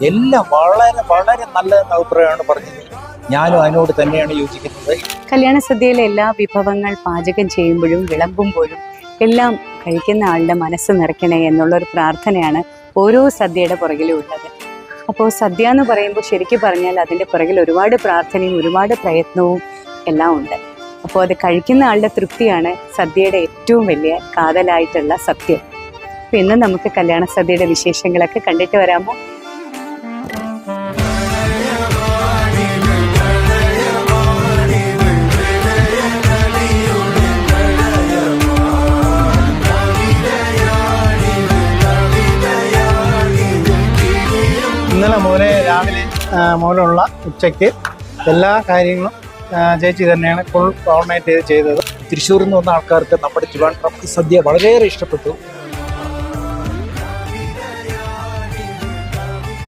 എല്ലാം വളരെ വളരെ നല്ല അഭിപ്രായമാണ് പറഞ്ഞത്. ഞാനും അതിനോട് തന്നെയാണ് യോജിക്കുന്നത്. കല്യാണ സദ്യയിലെ എല്ലാ വിഭവങ്ങൾ പാചകം ചെയ്യുമ്പോഴും വിളമ്പുമ്പോഴും എല്ലാം കഴിക്കുന്ന ആളുടെ മനസ്സ് നിറയ്ക്കണേ എന്നുള്ളൊരു പ്രാർത്ഥനയാണ് ഓരോ സദ്യയുടെ പുറകിലും ഉള്ളത്. അപ്പോൾ സദ്യ എന്ന് പറയുമ്പോൾ ശരിക്കും പറഞ്ഞാൽ അതിൻ്റെ പുറകിൽ ഒരുപാട് പ്രാർത്ഥനയും ഒരുപാട് പ്രയത്നവും എല്ലാം ഉണ്ട്. അപ്പോൾ അത് കഴിക്കുന്ന ആളുടെ തൃപ്തിയാണ് സദ്യയുടെ ഏറ്റവും വലിയ കാതലായിട്ടുള്ള സത്യം. അപ്പോൾ ഇന്ന് നമുക്ക് കല്യാണ സദ്യയുടെ വിശേഷങ്ങളൊക്കെ കണ്ടിട്ട് വരാമോ? ഇന്നലെ മുതലേ രാവിലെ മുതലുള്ള ഉച്ചയ്ക്ക് എല്ലാ കാര്യങ്ങളും ചേച്ചി തന്നെയാണ് ഫുൾ കോർഡിനേറ്റ് ചെയ്തത്. തൃശ്ശൂരിൽ നിന്ന് വന്ന ആൾക്കാർക്ക് നമ്മുടെ ട്രിവാൻഡ്രം സദ്യ വളരെയേറെ ഇഷ്ടപ്പെട്ടു.